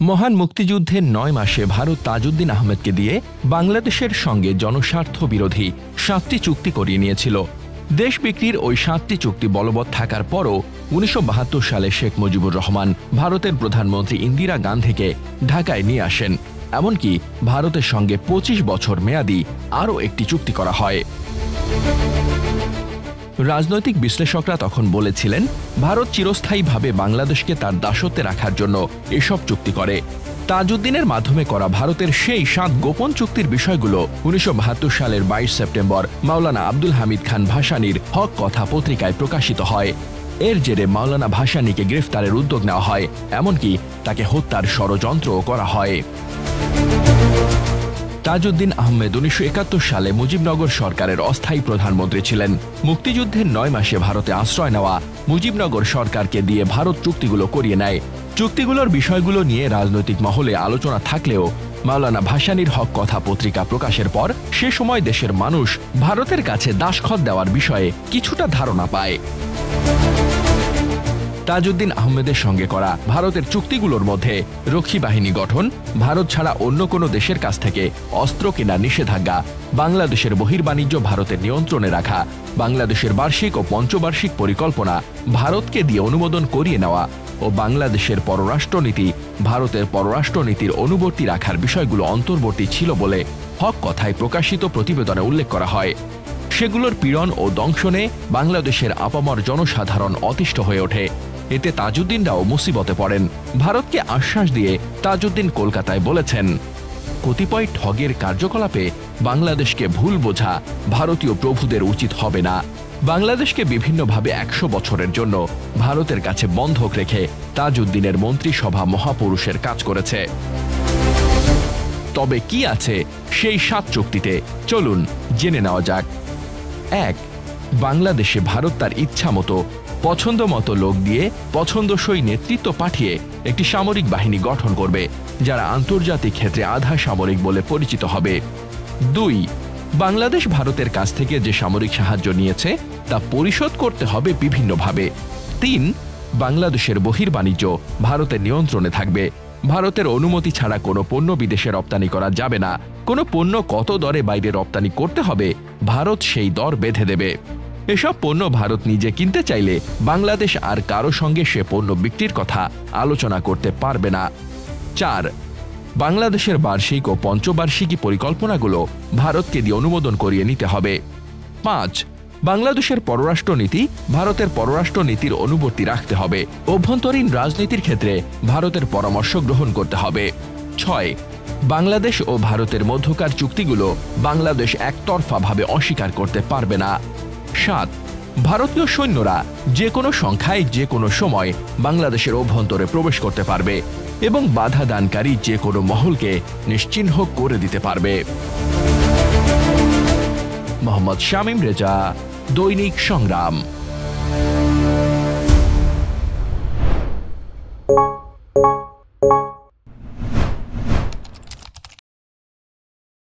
মহান মুক্তিযুদ্ধের ৯ মাসে ভারত তাজউদ্দিন আহমেদকে দিয়ে বাংলাদেশের সঙ্গে জনস্বার্থ বিরোধী ৭টি চুক্তি করিয়ে নিয়েছিল। দেশ বিক্রির ওই ৭টি চুক্তি বলবৎ থাকার পরও ১৯৭২ সালে শেখ মুজিবুর রহমান ভারতের প্রধানমন্ত্রী ইন্দিরা গান্ধীকে ঢাকায় নিয়ে আসেন। এমনকি ভারতের সঙ্গে ২৫ বছর মেয়াদী আরও একটি চুক্তি করা হয়। রাজনৈতিক বিশ্লেষকরা তখন বলেছিলেন, ভারত চিরস্থায়ীভাবে বাংলাদেশকে তার দাসত্বে রাখার জন্য এসব চুক্তি করে। তাজউদ্দিনের মাধ্যমে করা ভারতের সেই ৭ গোপন চুক্তির বিষয়গুলো ১৯৭২ সালের ২২ সেপ্টেম্বর মাওলানা আব্দুল হামিদ খান ভাসানীর হক কথা পত্রিকায় প্রকাশিত হয়। এর জেরে মাওলানা ভাসানীকে গ্রেফতারের উদ্যোগ নেওয়া হয়, এমনকি তাকে হত্যার ষড়যন্ত্রও করা হয়। তাজউদ্দিন আহমেদ ১৯৭১ সালে মুজিবনগর সরকারের অস্থায়ী প্রধানমন্ত্রী ছিলেন। মুক্তিযুদ্ধের ৯ মাসে ভারতে আশ্রয় নেওয়া মুজিবনগর সরকারকে দিয়ে ভারত চুক্তিগুলো করিয়ে নেয়। চুক্তিগুলোর বিষয়গুলো নিয়ে রাজনৈতিক মহলে আলোচনা থাকলেও মাওলানা ভাসানীর হক কথা পত্রিকা প্রকাশের পর সে সময় দেশের মানুষ ভারতের কাছে দাসখত দেওয়ার বিষয়ে কিছুটা ধারণা পায়। তাজউদ্দিন আহমেদের সঙ্গে করা ভারতের চুক্তিগুলোর মধ্যে রক্ষী বাহিনী গঠন, ভারত ছাড়া অন্য কোনো দেশের কাছ থেকে অস্ত্র কেনার নিষেধাজ্ঞা, বাংলাদেশের বহির্বাণিজ্য ভারতের নিয়ন্ত্রণে রাখা, বাংলাদেশের বার্ষিক ও পঞ্চবার্ষিক পরিকল্পনা ভারতকে দিয়ে অনুমোদন করিয়ে নেওয়া ও বাংলাদেশের পররাষ্ট্রনীতি ভারতের পররাষ্ট্রনীতির অনুবর্তী রাখার বিষয়গুলো অন্তর্বর্তী ছিল বলে হক কথায় প্রকাশিত প্রতিবেদনে উল্লেখ করা হয়। সেগুলোর পীড়ন ও দংশনে বাংলাদেশের আপামর জনসাধারণ অতিষ্ঠ হয়ে ওঠে। এতে তাজউদ্দিনরাও মুসিবতে পড়েন। ভারতকে আশ্বাস দিয়ে তাজউদ্দিন কলকাতায় বলেছেন, কতিপয় ঠগের কার্যকলাপে বাংলাদেশকে ভুল বোঝা ভারতীয় প্রভুদের উচিত হবে না। বাংলাদেশকে বিভিন্নভাবে ১০০ বছরের জন্য ভারতের কাছে বন্ধক রেখে তাজউদ্দিনের মন্ত্রিসভা মহাপুরুষের কাজ করেছে। তবে কি আছে সেই ৭ চুক্তিতে, চলুন জেনে নেওয়া যাক। ১. বাংলাদেশে ভারত তার ইচ্ছা মতো পছন্দ মতো লোক দিয়ে পছন্দসই নেতৃত্ব পাঠিয়ে একটি সামরিক বাহিনী গঠন করবে, যারা আন্তর্জাতিক ক্ষেত্রে আধা সামরিক বলে পরিচিত হবে। ২. বাংলাদেশ ভারতের কাছ থেকে যে সামরিক সাহায্য নিয়েছে তা পরিশোধ করতে হবে বিভিন্নভাবে। ৩. বাংলাদেশের বহির্বাণিজ্য ভারতের নিয়ন্ত্রণে থাকবে। ভারতের অনুমতি ছাড়া কোনো পণ্য বিদেশে রপ্তানি করা যাবে না। কোনো পণ্য কত দরে বাইরে রপ্তানি করতে হবে, ভারত সেই দর বেঁধে দেবে। এসব পণ্য ভারত নিজে কিনতে চাইলে বাংলাদেশ আর কারো সঙ্গে সে পণ্য বিক্রির কথা আলোচনা করতে পারবে না। ৪. বাংলাদেশের বার্ষিক ও পঞ্চবার্ষিকী পরিকল্পনাগুলো ভারতকে দিয়ে অনুমোদন করিয়ে নিতে হবে। ৫. বাংলাদেশের পররাষ্ট্রনীতি ভারতের পররাষ্ট্রনীতির অনুবর্তী রাখতে হবে। অভ্যন্তরীণ রাজনীতির ক্ষেত্রে ভারতের পরামর্শ গ্রহণ করতে হবে। ৬. বাংলাদেশ ও ভারতের মধ্যকার চুক্তিগুলো বাংলাদেশ একতরফাভাবে অস্বীকার করতে পারবে না। ৭. ভারতীয় সৈন্যরা যে কোনো সংখ্যায় যে কোনো সময় বাংলাদেশের অভ্যন্তরে প্রবেশ করতে পারবে এবং বাধা দানকারী যে কোনো মহলকে নিশ্চিহ্ন করে দিতে পারবে। মোহাম্মদ শামীম রেজা, দৈনিক সংগ্রাম।